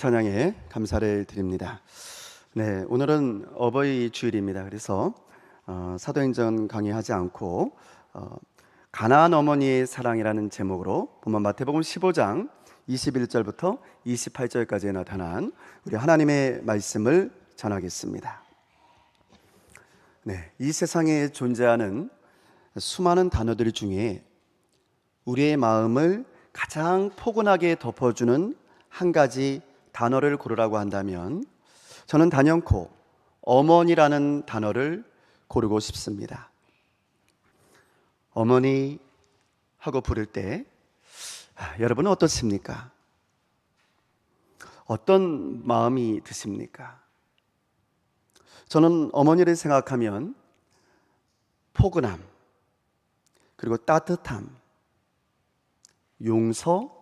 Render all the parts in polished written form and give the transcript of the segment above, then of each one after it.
찬양에 감사를 드립니다. 네, 오늘은 어버이 주일입니다. 그래서 사도행전 강의하지 않고 가나안 어머니의 사랑이라는 제목으로 본문 마태복음 15장 21절부터 28절까지에 나타난 우리 하나님의 말씀을 전하겠습니다. 네, 이 세상에 존재하는 수많은 단어들 중에 우리의 마음을 가장 포근하게 덮어주는 한 가지 단어를 고르라고 한다면 저는 단연코 어머니라는 단어를 고르고 싶습니다. 어머니 하고 부를 때 여러분은 어떻습니까? 어떤 마음이 드십니까? 저는 어머니를 생각하면 포근함, 그리고 따뜻함, 용서,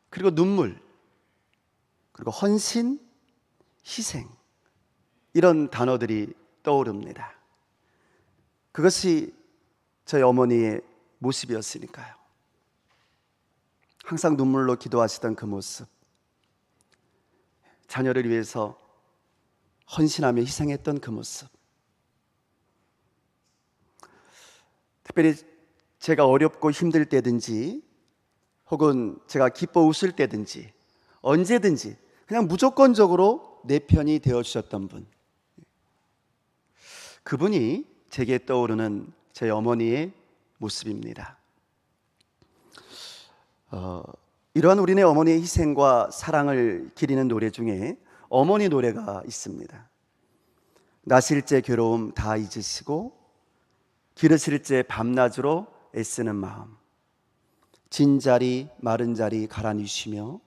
그리고 눈물, 그리고 헌신, 희생, 이런 단어들이 떠오릅니다. 그것이 저희 어머니의 모습이었으니까요. 항상 눈물로 기도하시던 그 모습, 자녀를 위해서 헌신하며 희생했던 그 모습, 특별히 제가 어렵고 힘들 때든지 혹은 제가 기뻐 웃을 때든지 언제든지 그냥 무조건적으로 내 편이 되어주셨던 분, 그분이 제게 떠오르는 제 어머니의 모습입니다. 이러한 우리네 어머니의 희생과 사랑을 기리는 노래 중에 어머니 노래가 있습니다. 나실제 괴로움 다 잊으시고 기르실제 밤낮으로 애쓰는 마음, 진자리 마른 자리 가라니시며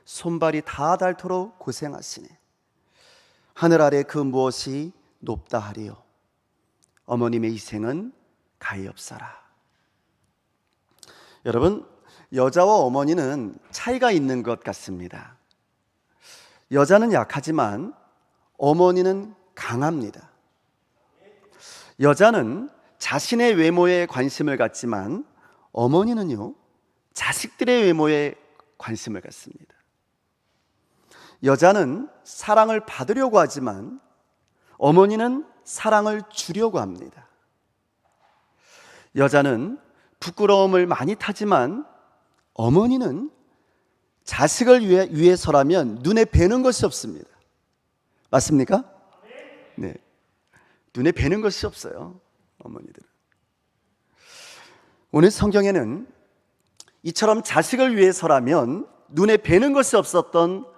손발이 다 닳도록 고생하시네. 하늘 아래 그 무엇이 높다 하리요. 어머님의 희생은 가히 없어라. 여러분, 여자와 어머니는 차이가 있는 것 같습니다. 여자는 약하지만 어머니는 강합니다. 여자는 자신의 외모에 관심을 갖지만 어머니는요, 자식들의 외모에 관심을 갖습니다. 여자는 사랑을 받으려고 하지만 어머니는 사랑을 주려고 합니다. 여자는 부끄러움을 많이 타지만 어머니는 자식을 위해서라면 눈에 뵈는 것이 없습니다. 맞습니까? 네, 눈에 뵈는 것이 없어요, 어머니들은. 오늘 성경에는 이처럼 자식을 위해서라면 눈에 뵈는 것이 없었던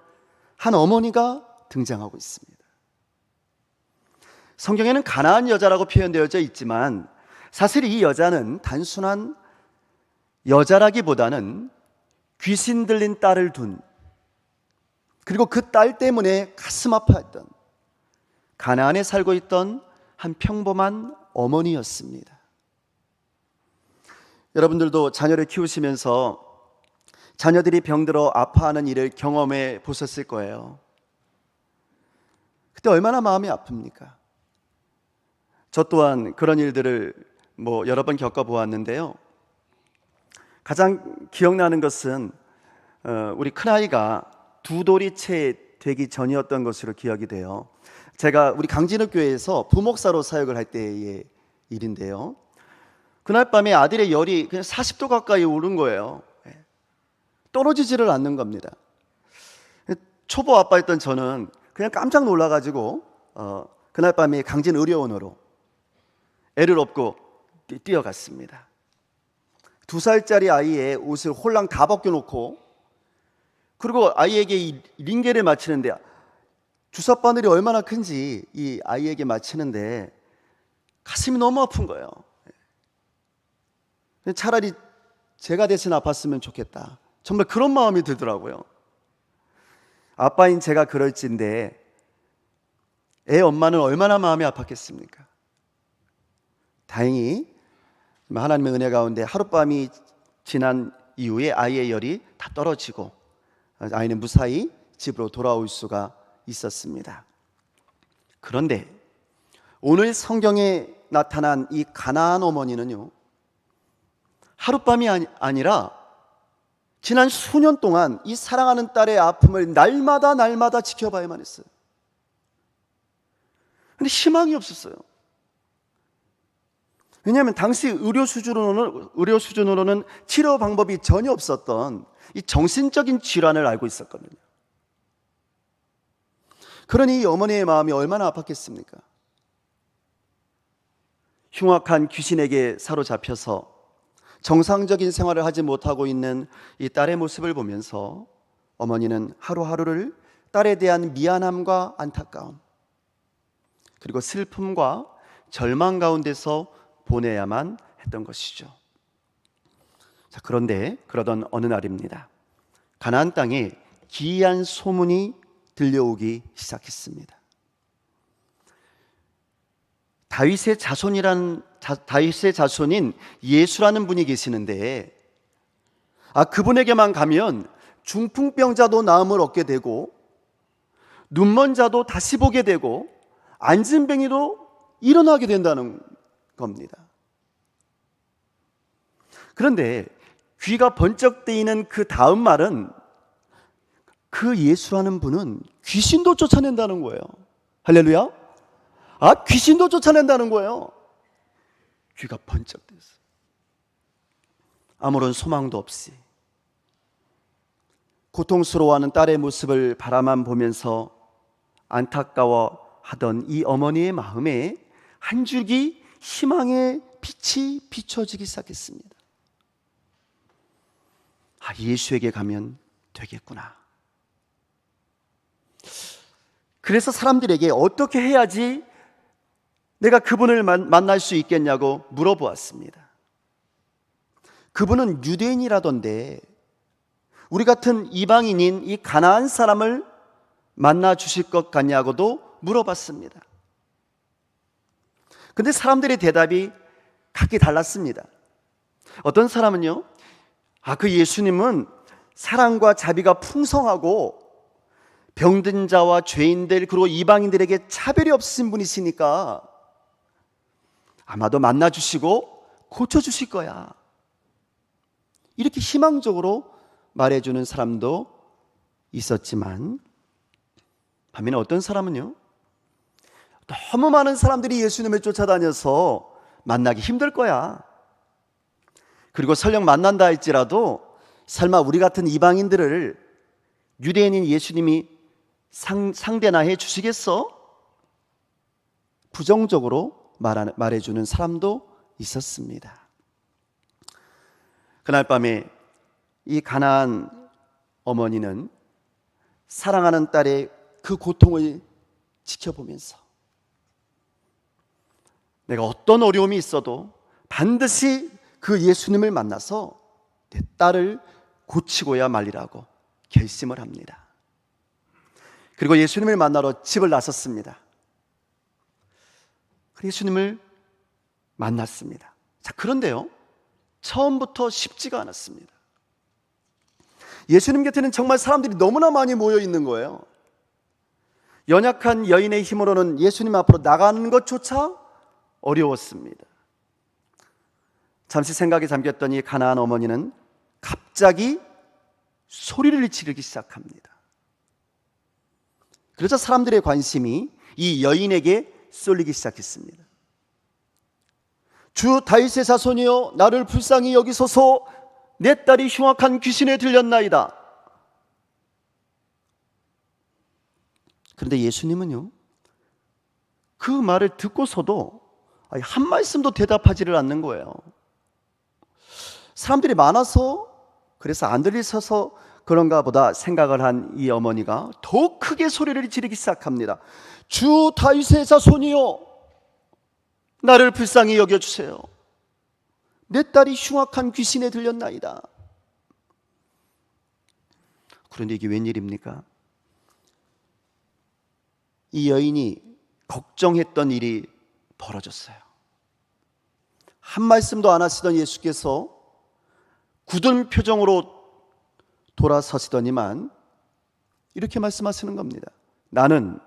한 어머니가 등장하고 있습니다. 성경에는 가나안 여자라고 표현되어져 있지만 사실 이 여자는 단순한 여자라기보다는 귀신 들린 딸을 둔, 그리고 그 딸 때문에 가슴 아파했던, 가나안에 살고 있던 한 평범한 어머니였습니다. 여러분들도 자녀를 키우시면서 자녀들이 병들어 아파하는 일을 경험해 보셨을 거예요. 그때 얼마나 마음이 아픕니까? 저 또한 그런 일들을 여러 번 겪어보았는데요. 가장 기억나는 것은 우리 큰아이가 두 돌이 채 되기 전이었던 것으로 기억이 돼요. 제가 우리 강진욱 교회에서 부목사로 사역을 할 때의 일인데요. 그날 밤에 아들의 열이 그냥 40도 가까이 오른 거예요. 떨어지지를 않는 겁니다. 초보 아빠였던 저는 그냥 깜짝 놀라가지고 그날 밤에 강진 의료원으로 애를 업고 뛰어갔습니다. 2살짜리 아이의 옷을 홀랑 다 벗겨놓고, 그리고 아이에게 이 링겔을 맞히는데, 주사 바늘이 얼마나 큰지 이 아이에게 맞히는데 가슴이 너무 아픈 거예요. 차라리 제가 대신 아팠으면 좋겠다, 정말 그런 마음이 들더라고요. 아빠인 제가 그럴진데 애 엄마는 얼마나 마음이 아팠겠습니까? 다행히 하나님의 은혜 가운데 하룻밤이 지난 이후에 아이의 열이 다 떨어지고 아이는 무사히 집으로 돌아올 수가 있었습니다. 그런데 오늘 성경에 나타난 이 가나안 어머니는요, 하룻밤이 아니라 지난 수년 동안 이 사랑하는 딸의 아픔을 날마다 지켜봐야만 했어요. 근데 희망이 없었어요. 왜냐하면 당시 의료 수준으로는 치료 방법이 전혀 없었던 이 정신적인 질환을 알고 있었거든요. 그러니 이 어머니의 마음이 얼마나 아팠겠습니까? 흉악한 귀신에게 사로잡혀서 정상적인 생활을 하지 못하고 있는 이 딸의 모습을 보면서 어머니는 하루하루를 딸에 대한 미안함과 안타까움, 그리고 슬픔과 절망 가운데서 보내야만 했던 것이죠. 자, 그런데 그러던 어느 날입니다. 가나안 땅에 기이한 소문이 들려오기 시작했습니다. 다윗의 자손인 예수라는 분이 계시는데, 그분에게만 가면 중풍병자도 나음을 얻게 되고, 눈먼 자도 다시 보게 되고, 안진뱅이도 일어나게 된다는 겁니다. 그런데 귀가 번쩍 뜨이는 그 다음 말은 그 예수라는 분은 귀신도 쫓아낸다는 거예요. 할렐루야. 귀신도 쫓아낸다는 거예요. 귀가 번쩍 뜨였어요. 아무런 소망도 없이 고통스러워하는 딸의 모습을 바라만 보면서 안타까워하던 이 어머니의 마음에 한 줄기 희망의 빛이 비춰지기 시작했습니다. 예수에게 가면 되겠구나. 그래서 사람들에게 어떻게 해야지 내가 그분을 만날 수 있겠냐고 물어보았습니다. 그분은 유대인이라던데 우리 같은 이방인인 이 가나안 사람을 만나 주실 것 같냐고도 물어봤습니다. 근데 사람들의 대답이 각기 달랐습니다. 어떤 사람은요, 그 예수님은 사랑과 자비가 풍성하고 병든 자와 죄인들 그리고 이방인들에게 차별이 없으신 분이시니까 아마도 만나주시고 고쳐주실 거야, 이렇게 희망적으로 말해주는 사람도 있었지만, 반면에 어떤 사람은요, 너무 많은 사람들이 예수님을 쫓아다녀서 만나기 힘들 거야, 그리고 설령 만난다 할지라도 설마 우리 같은 이방인들을 유대인인 예수님이 상대나 해 주시겠어? 부정적으로 말해주는 사람도 있었습니다. 그날 밤에 이 가나안 어머니는 사랑하는 딸의 그 고통을 지켜보면서 내가 어떤 어려움이 있어도 반드시 그 예수님을 만나서 내 딸을 고치고야 말리라고 결심을 합니다. 그리고 예수님을 만나러 집을 나섰습니다. 예수님을 만났습니다. 자, 그런데요, 처음부터 쉽지가 않았습니다. 예수님 곁에는 정말 사람들이 너무나 많이 모여 있는 거예요. 연약한 여인의 힘으로는 예수님 앞으로 나가는 것조차 어려웠습니다. 잠시 생각에 잠겼던 이 가나안 어머니는 갑자기 소리를 지르기 시작합니다. 그래서 사람들의 관심이 이 여인에게 쏠리기 시작했습니다. 주 다윗의 자손이여, 나를 불쌍히 여기소서. 내 딸이 흉악한 귀신에 들렸나이다. 그런데 예수님은요, 그 말을 듣고서도 한 말씀도 대답하지를 않는 거예요. 사람들이 많아서 그래서 안 들리셔서 그런가 보다 생각을 한 이 어머니가 더 크게 소리를 지르기 시작합니다. 주 다윗의 자손이여, 나를 불쌍히 여겨주세요. 내 딸이 흉악한 귀신에 들렸나이다. 그런데 이게 웬일입니까? 이 여인이 걱정했던 일이 벌어졌어요. 한 말씀도 안 하시던 예수께서 굳은 표정으로 돌아서시더니만 이렇게 말씀하시는 겁니다. 나는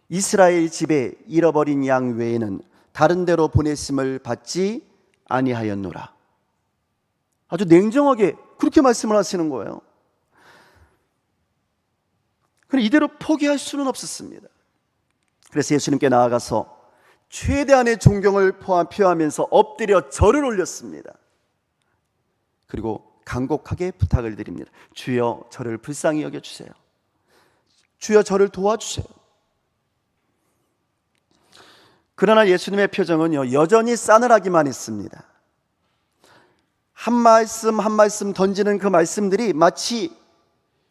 이스라엘 집에 잃어버린 양 외에는 다른 데로 보내심을 받지 아니하였노라. 아주 냉정하게 그렇게 말씀을 하시는 거예요. 그런데 이대로 포기할 수는 없었습니다. 그래서 예수님께 나아가서 최대한의 존경을 표하면서 엎드려 절을 올렸습니다. 그리고 간곡하게 부탁을 드립니다. 주여, 저를 불쌍히 여겨주세요. 주여, 저를 도와주세요. 그러나 예수님의 표정은요, 여전히 싸늘하기만 했습니다. 한 말씀 한 말씀 던지는 그 말씀들이 마치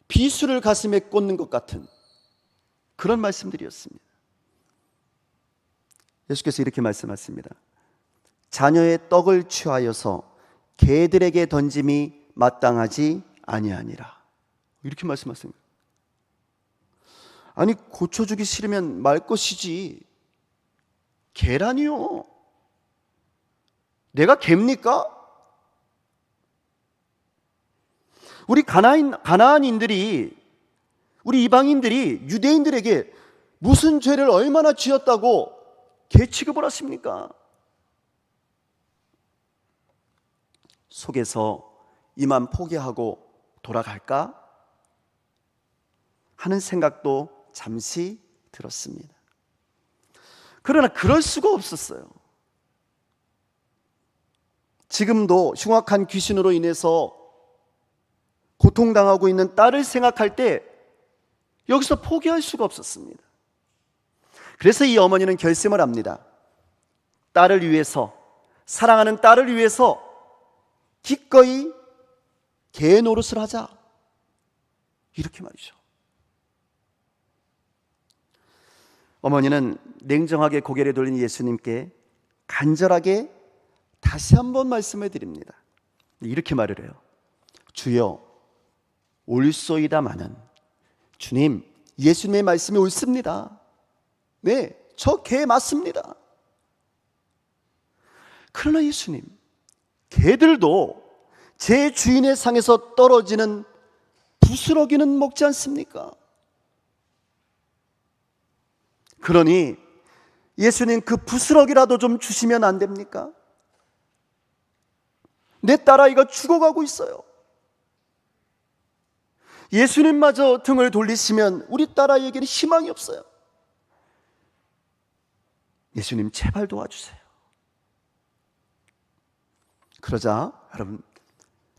비수를 가슴에 꽂는 것 같은 그런 말씀들이었습니다. 예수께서 이렇게 말씀하십니다. 자녀의 떡을 취하여서 개들에게 던짐이 마땅하지 아니하니라. 이렇게 말씀하십니다. 아니, 고쳐주기 싫으면 말 것이지. 개라니요? 내가 개입니까? 우리 가나안인들이, 우리 이방인들이 유대인들에게 무슨 죄를 얼마나 지었다고 개 취급을 하십니까? 속에서 이만 포기하고 돌아갈까 하는 생각도 잠시 들었습니다. 그러나 그럴 수가 없었어요. 지금도 흉악한 귀신으로 인해서 고통당하고 있는 딸을 생각할 때 여기서 포기할 수가 없었습니다. 그래서 이 어머니는 결심을 합니다. 딸을 위해서, 사랑하는 딸을 위해서 기꺼이 개 노릇을 하자, 이렇게 말이죠. 어머니는 냉정하게 고개를 돌린 예수님께 간절하게 다시 한번 말씀을 드립니다. 이렇게 말을 해요. 주여, 옳소이다마는. 주님, 예수님의 말씀이 옳습니다. 네, 저 개 맞습니다. 그러나 예수님, 개들도 제 주인의 상에서 떨어지는 부스러기는 먹지 않습니까? 그러니 예수님, 그 부스러기라도 좀 주시면 안 됩니까? 내 딸아이가 죽어가고 있어요. 예수님마저 등을 돌리시면 우리 딸아이에게는 희망이 없어요. 예수님, 제발 도와주세요. 그러자 여러분,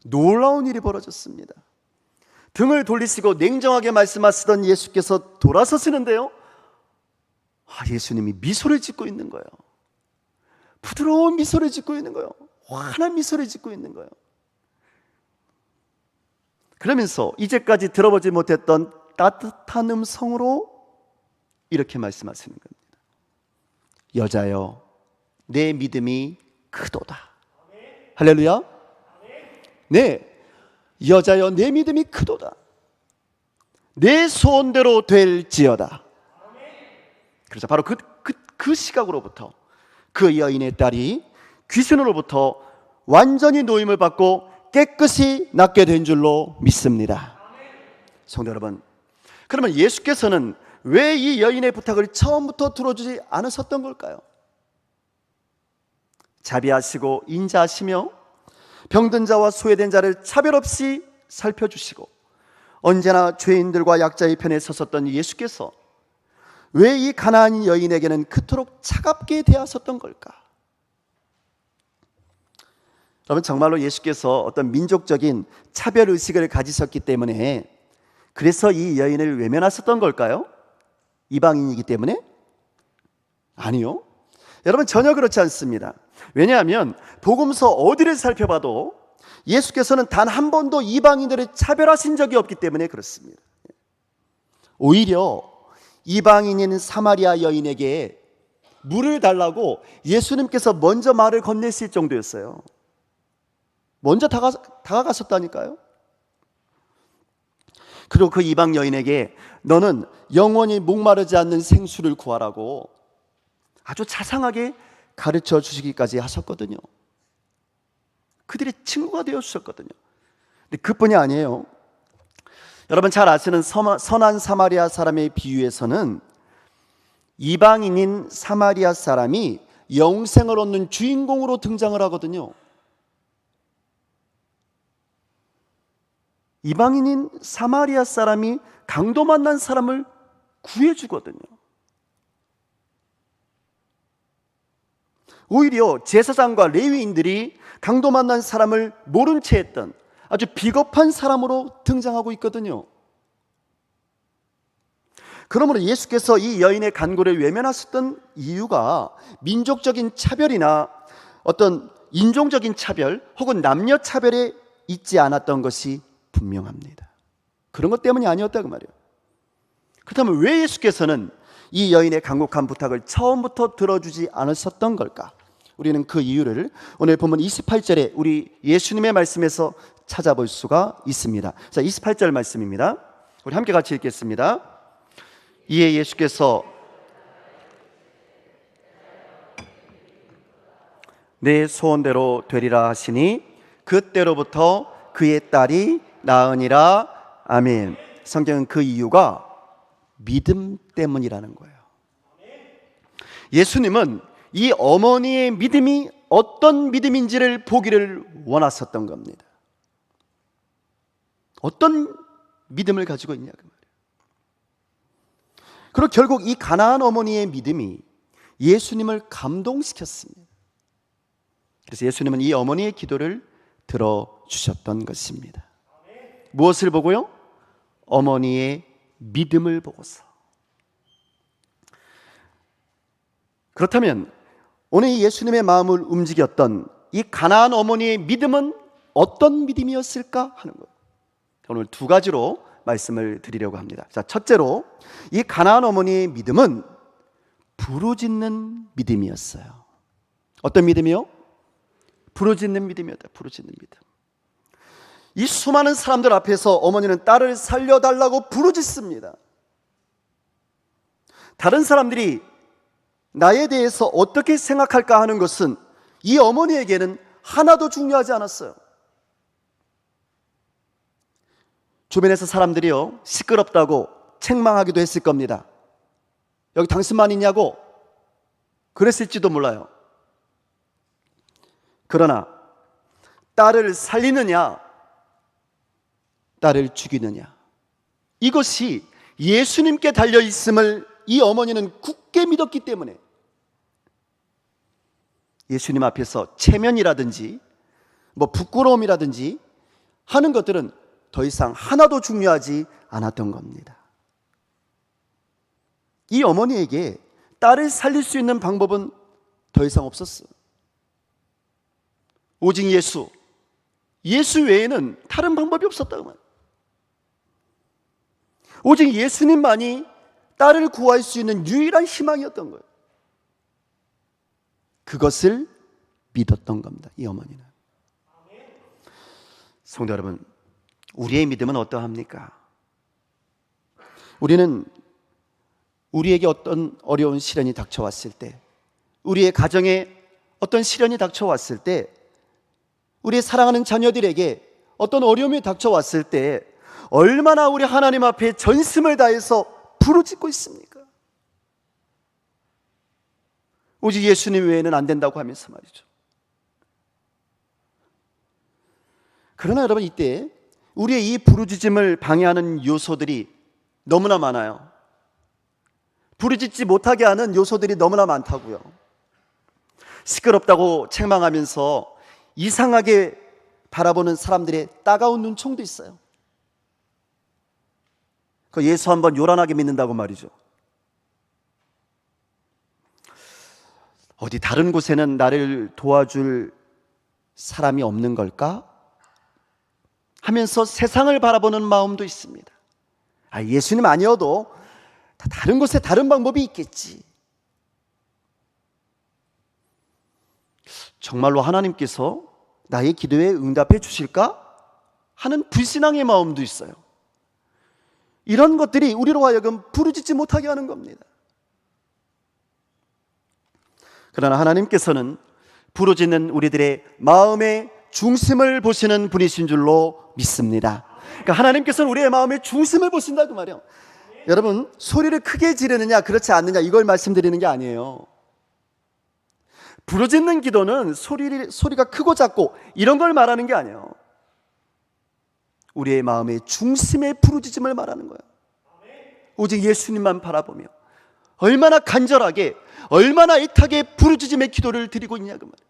놀라운 일이 벌어졌습니다. 등을 돌리시고 냉정하게 말씀하시던 예수께서 돌아서시는데요, 예수님이 미소를 짓고 있는 거예요. 부드러운 미소를 짓고 있는 거예요. 환한 미소를 짓고 있는 거예요. 그러면서 이제까지 들어보지 못했던 따뜻한 음성으로 이렇게 말씀하시는 겁니다. 여자여, 내 믿음이 크도다. 할렐루야. 네, 여자여, 내 믿음이 크도다. 내 소원대로 될지어다. 그래서 바로 그 시각으로부터 그 여인의 딸이 귀신으로부터 완전히 노임을 받고 깨끗이 낫게 된 줄로 믿습니다. 성도 여러분, 그러면 예수께서는 왜 이 여인의 부탁을 처음부터 들어주지 않으셨던 걸까요? 자비하시고 인자하시며 병든 자와 소외된 자를 차별 없이 살펴주시고 언제나 죄인들과 약자의 편에 섰었던 예수께서 왜 이 가나안 여인에게는 그토록 차갑게 대하셨던 걸까? 여러분, 정말로 예수께서 어떤 민족적인 차별 의식을 가지셨기 때문에 그래서 이 여인을 외면하셨던 걸까요? 이방인이기 때문에? 아니요. 여러분, 전혀 그렇지 않습니다. 왜냐하면 복음서 어디를 살펴봐도 예수께서는 단 한 번도 이방인들을 차별하신 적이 없기 때문에 그렇습니다. 오히려 이방인인 사마리아 여인에게 물을 달라고 예수님께서 먼저 말을 건네실 정도였어요. 먼저 다가가셨다니까요. 그리고 그 이방 여인에게 너는 영원히 목마르지 않는 생수를 구하라고 아주 자상하게 가르쳐 주시기까지 하셨거든요. 그들의 친구가 되어 주셨거든요. 근데 그뿐이 아니에요. 여러분 잘 아시는 선한 사마리아 사람의 비유에서는 이방인인 사마리아 사람이 영생을 얻는 주인공으로 등장을 하거든요. 이방인인 사마리아 사람이 강도 만난 사람을 구해주거든요. 오히려 제사장과 레위인들이 강도 만난 사람을 모른 채 했던 아주 비겁한 사람으로 등장하고 있거든요. 그러므로 예수께서 이 여인의 간고를 외면하셨던 이유가 민족적인 차별이나 어떤 인종적인 차별 혹은 남녀 차별에 있지 않았던 것이 분명합니다. 그런 것 때문이 아니었다고 말이에요. 그렇다면 왜 예수께서는 이 여인의 간곡한 부탁을 처음부터 들어주지 않으셨던 걸까? 우리는 그 이유를 오늘 본문 28절에 우리 예수님의 말씀에서 찾아볼 수가 있습니다. 자, 28절 말씀입니다. 우리 함께 같이 읽겠습니다. 이에 예수께서 내 소원대로 되리라 하시니 그때로부터 그의 딸이 나으니라. 아멘. 성경은 그 이유가 믿음 때문이라는 거예요. 예수님은 이 어머니의 믿음이 어떤 믿음인지를 보기를 원하셨던 겁니다. 어떤 믿음을 가지고 있냐 그 말이에요. 그리고 결국 이 가나안 어머니의 믿음이 예수님을 감동시켰습니다. 그래서 예수님은 이 어머니의 기도를 들어주셨던 것입니다. 무엇을 보고요? 어머니의 믿음을 보고서. 그렇다면 오늘 예수님의 마음을 움직였던 이 가나안 어머니의 믿음은 어떤 믿음이었을까 하는 것, 오늘 두 가지로 말씀을 드리려고 합니다. 자, 첫째로 이 가나안 어머니의 믿음은 부르짖는 믿음이었어요. 어떤 믿음이요? 부르짖는 믿음이었다. 부르짖는 믿음. 이 수많은 사람들 앞에서 어머니는 딸을 살려달라고 부르짖습니다. 다른 사람들이 나에 대해서 어떻게 생각할까 하는 것은 이 어머니에게는 하나도 중요하지 않았어요. 주변에서 사람들이요, 시끄럽다고 책망하기도 했을 겁니다. 여기 당신만 있냐고 그랬을지도 몰라요. 그러나 딸을 살리느냐 딸을 죽이느냐, 이것이 예수님께 달려있음을 이 어머니는 굳게 믿었기 때문에 예수님 앞에서 체면이라든지 부끄러움이라든지 하는 것들은 더 이상 하나도 중요하지 않았던 겁니다. 이 어머니에게 딸을 살릴 수 있는 방법은 더 이상 없었어요. 오직 예수 외에는 다른 방법이 없었다고 말이에요. 오직 예수님만이 딸을 구할 수 있는 유일한 희망이었던 거예요. 그것을 믿었던 겁니다, 이 어머니는. 성도 여러분, 우리의 믿음은 어떠합니까? 우리는 우리에게 어떤 어려운 시련이 닥쳐왔을 때, 우리의 가정에 어떤 시련이 닥쳐왔을 때, 우리의 사랑하는 자녀들에게 어떤 어려움이 닥쳐왔을 때 얼마나 우리 하나님 앞에 전심을 다해서 부르짖고 있습니까? 오직 예수님 외에는 안 된다고 하면서 말이죠. 그러나 여러분, 이때 우리의 이 부르짖음을 방해하는 요소들이 너무나 많아요. 부르짖지 못하게 하는 요소들이 너무나 많다고요. 시끄럽다고 책망하면서 이상하게 바라보는 사람들의 따가운 눈총도 있어요. 그 예수 한번 요란하게 믿는다고 말이죠. 어디 다른 곳에는 나를 도와줄 사람이 없는 걸까? 하면서 세상을 바라보는 마음도 있습니다. 예수님 아니어도 다른 곳에 다른 방법이 있겠지. 정말로 하나님께서 나의 기도에 응답해 주실까? 하는 불신앙의 마음도 있어요. 이런 것들이 우리로 하여금 부르짖지 못하게 하는 겁니다. 그러나 하나님께서는 부르짖는 우리들의 마음의 중심을 보시는 분이신 줄로 믿습니다. 그러니까 하나님께서는 우리의 마음의 중심을 보신다 그 말이에요. 여러분, 소리를 크게 지르느냐 그렇지 않느냐 이걸 말씀드리는 게 아니에요. 부르짖는 기도는 소리가 크고 작고 이런 걸 말하는 게 아니에요. 우리의 마음의 중심의 부르짖음을 말하는 거예요. 오직 예수님만 바라보며 얼마나 간절하게, 얼마나 애타게 부르짖음의 기도를 드리고 있냐 그 말이에요.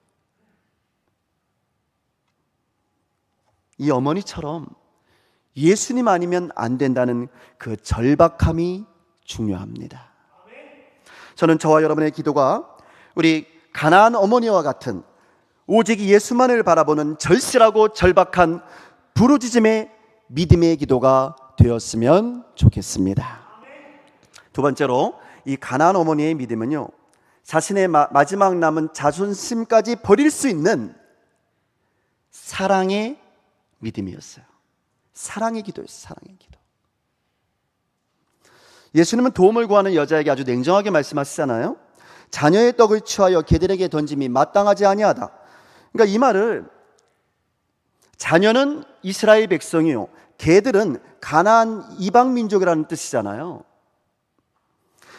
이 어머니처럼 예수님 아니면 안 된다는 그 절박함이 중요합니다. 저는 저와 여러분의 기도가 우리 가나안 어머니와 같은 오직 예수만을 바라보는 절실하고 절박한 부르짖음의 믿음의 기도가 되었으면 좋겠습니다. 두 번째로 이 가나안 어머니의 믿음은요, 자신의 마지막 남은 자존심까지 버릴 수 있는 사랑의 믿음이었어요. 사랑의 기도였어요. 사랑의 기도. 예수님은 도움을 구하는 여자에게 아주 냉정하게 말씀하시잖아요. 자녀의 떡을 취하여 개들에게 던짐이 마땅하지 아니하다. 그러니까 이 말을, 자녀는 이스라엘 백성이요, 개들은 가나안 이방 민족이라는 뜻이잖아요.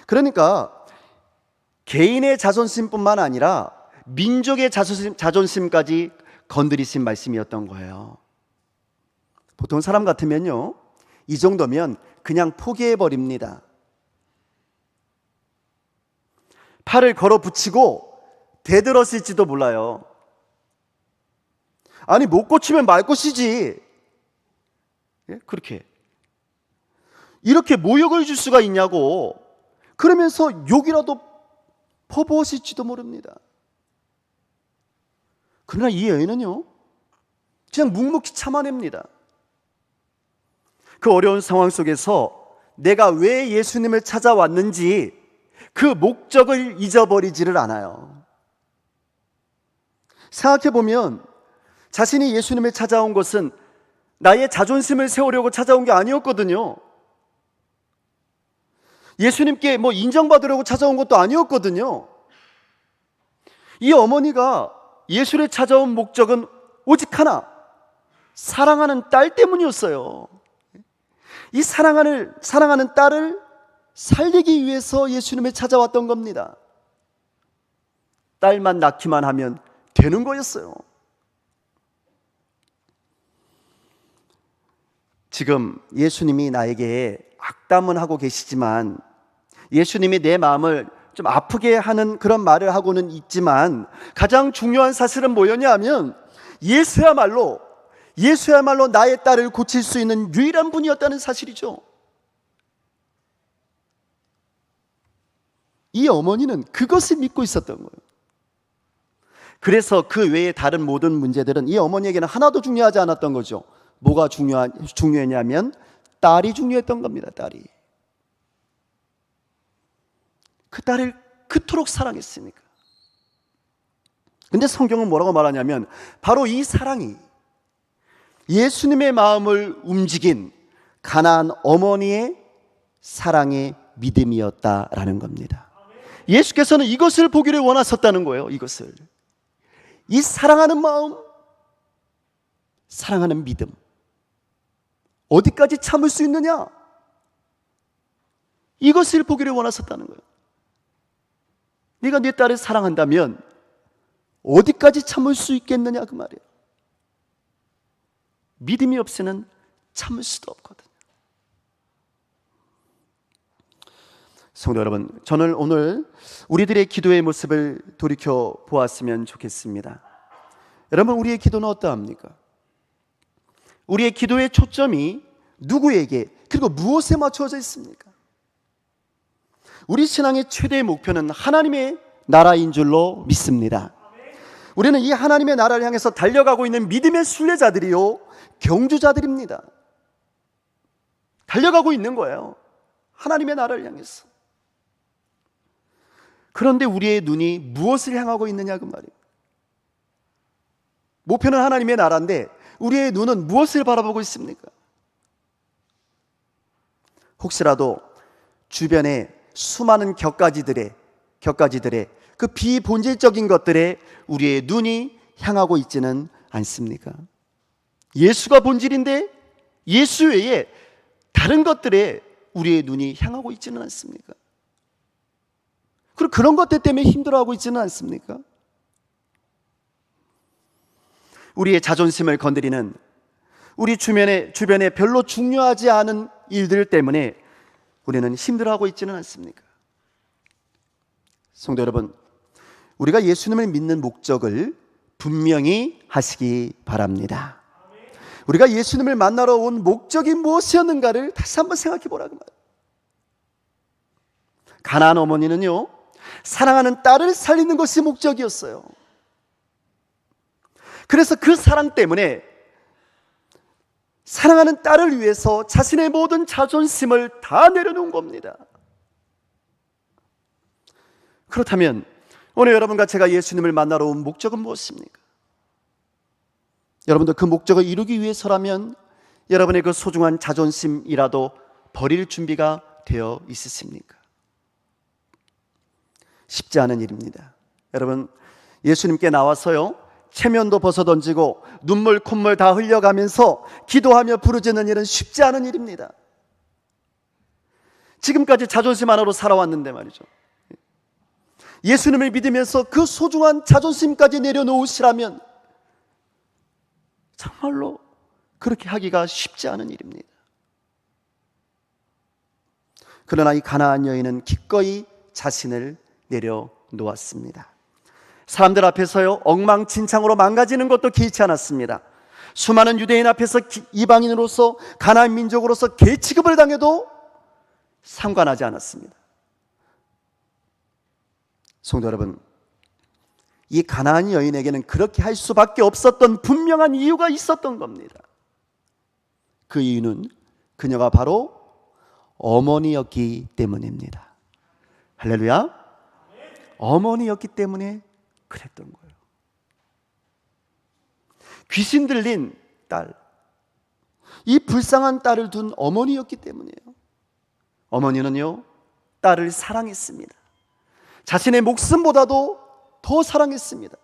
그러니까 개인의 자존심뿐만 아니라 민족의 자존심까지 건드리신 말씀이었던 거예요. 보통 사람 같으면요, 이 정도면 그냥 포기해버립니다. 팔을 걸어 붙이고 대들었을지도 몰라요. 아니, 못 고치면 말 것이지. 예? 그렇게. 이렇게 모욕을 줄 수가 있냐고. 그러면서 욕이라도 퍼부었을지도 모릅니다. 그러나 이 여인은요, 그냥 묵묵히 참아냅니다. 그 어려운 상황 속에서 내가 왜 예수님을 찾아왔는지 그 목적을 잊어버리지를 않아요. 생각해보면 자신이 예수님을 찾아온 것은 나의 자존심을 세우려고 찾아온 게 아니었거든요. 예수님께 인정받으려고 찾아온 것도 아니었거든요. 이 어머니가 예수를 찾아온 목적은 오직 하나, 사랑하는 딸 때문이었어요. 이 사랑하는 딸을 살리기 위해서 예수님을 찾아왔던 겁니다. 딸만 낳기만 하면 되는 거였어요. 지금 예수님이 나에게 악담은 하고 계시지만, 예수님이 내 마음을 좀 아프게 하는 그런 말을 하고는 있지만, 가장 중요한 사실은 뭐였냐 하면 예수야말로 나의 딸을 고칠 수 있는 유일한 분이었다는 사실이죠. 이 어머니는 그것을 믿고 있었던 거예요. 그래서 그 외에 다른 모든 문제들은 이 어머니에게는 하나도 중요하지 않았던 거죠. 뭐가 중요했냐면 딸이 중요했던 겁니다. 딸이. 그 딸을 그토록 사랑했으니까. 근데 성경은 뭐라고 말하냐면 바로 이 사랑이 예수님의 마음을 움직인 가나안 어머니의 사랑의 믿음이었다라는 겁니다. 예수께서는 이것을 보기를 원하셨다는 거예요. 이것을. 이 사랑하는 마음, 사랑하는 믿음, 어디까지 참을 수 있느냐? 이것을 보기를 원하셨다는 거예요. 네가 네 딸을 사랑한다면 어디까지 참을 수 있겠느냐 그 말이에요. 믿음이 없이는 참을 수도 없거든요. 성도 여러분, 저는 오늘 우리들의 기도의 모습을 돌이켜 보았으면 좋겠습니다. 여러분, 우리의 기도는 어떠합니까? 우리의 기도의 초점이 누구에게, 그리고 무엇에 맞춰져 있습니까? 우리 신앙의 최대의 목표는 하나님의 나라인 줄로 믿습니다. 우리는 이 하나님의 나라를 향해서 달려가고 있는 믿음의 순례자들이요, 경주자들입니다. 달려가고 있는 거예요. 하나님의 나라를 향해서. 그런데 우리의 눈이 무엇을 향하고 있느냐 그 말이에요. 목표는 하나님의 나라인데 우리의 눈은 무엇을 바라보고 있습니까? 혹시라도 주변에 수많은 격가지들의 그 비본질적인 것들에 우리의 눈이 향하고 있지는 않습니까? 예수가 본질인데 예수 외에 다른 것들에 우리의 눈이 향하고 있지는 않습니까? 그리고 그런 것들 때문에 힘들어하고 있지는 우리 주변에 별로 중요하지 않은 일들 때문에 우리는 힘들어하고 있지는 않습니까? 성도 여러분, 우리가 예수님을 믿는 목적을 분명히 하시기 바랍니다. 우리가 예수님을 만나러 온 목적이 무엇이었는가를 다시 한번 생각해 보라고 말이에요. 가나안 어머니는요, 사랑하는 딸을 살리는 것이 목적이었어요. 그래서 그 사랑 때문에 사랑하는 딸을 위해서 자신의 모든 자존심을 다 내려놓은 겁니다. 그렇다면 오늘 여러분과 제가 예수님을 만나러 온 목적은 무엇입니까? 여러분들 그 목적을 이루기 위해서라면 여러분의 그 소중한 자존심이라도 버릴 준비가 되어 있으십니까? 쉽지 않은 일입니다. 여러분, 예수님께 나와서요, 체면도 벗어던지고 눈물 콧물 다 흘려가면서 기도하며 부르짖는 일은 쉽지 않은 일입니다. 지금까지 자존심 하나로 살아왔는데 말이죠, 예수님을 믿으면서 그 소중한 자존심까지 내려놓으시라면 정말로 그렇게 하기가 쉽지 않은 일입니다. 그러나 이 가나안 여인은 기꺼이 자신을 내려놓았습니다. 사람들 앞에서요, 엉망진창으로 망가지는 것도 개의치 않았습니다. 수많은 유대인 앞에서 이방인으로서 가나안 민족으로서 개취급을 당해도 상관하지 않았습니다. 성도 여러분, 이 가나안 여인에게는 그렇게 할 수밖에 없었던 분명한 이유가 있었던 겁니다. 그 이유는 그녀가 바로 어머니였기 때문입니다. 할렐루야. 어머니였기 때문에 그랬던 거예요. 귀신 들린 딸, 이 불쌍한 딸을 둔 어머니였기 때문이에요. 어머니는요, 딸을 사랑했습니다. 자신의 목숨보다도 더 사랑했습니다.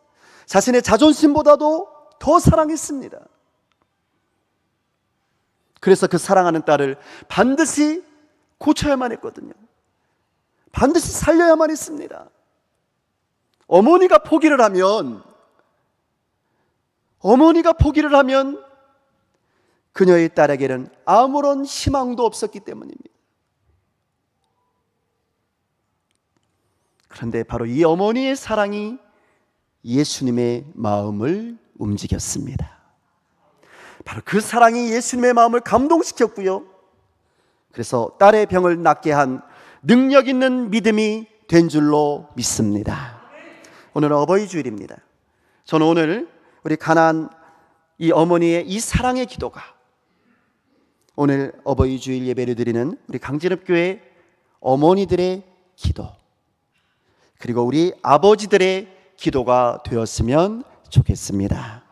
자신의 자존심보다도 더 사랑했습니다. 그래서 그 사랑하는 딸을 반드시 고쳐야만 했거든요. 반드시 살려야만 했습니다. 어머니가 포기를 하면 그녀의 딸에게는 아무런 희망도 없었기 때문입니다. 그런데 바로 이 어머니의 사랑이 예수님의 마음을 움직였습니다. 바로 그 사랑이 예수님의 마음을 감동시켰고요, 그래서 딸의 병을 낫게 한 능력 있는 믿음이 된 줄로 믿습니다. 오늘은 어버이 주일입니다. 저는 오늘 우리 가나안 이 어머니의 이 사랑의 기도가 오늘 어버이 주일 예배를 드리는 우리 강진읍교회 어머니들의 기도, 그리고 우리 아버지들의 기도가 되었으면 좋겠습니다.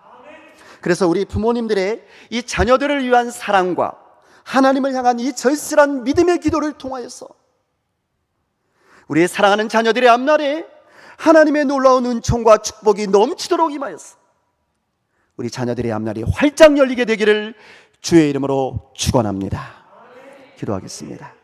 그래서 우리 부모님들의 이 자녀들을 위한 사랑과 하나님을 향한 이 절실한 믿음의 기도를 통하여서 우리의 사랑하는 자녀들의 앞날에 하나님의 놀라운 은총과 축복이 넘치도록 임하여서 우리 자녀들의 앞날이 활짝 열리게 되기를 주의 이름으로 축원합니다. 기도하겠습니다.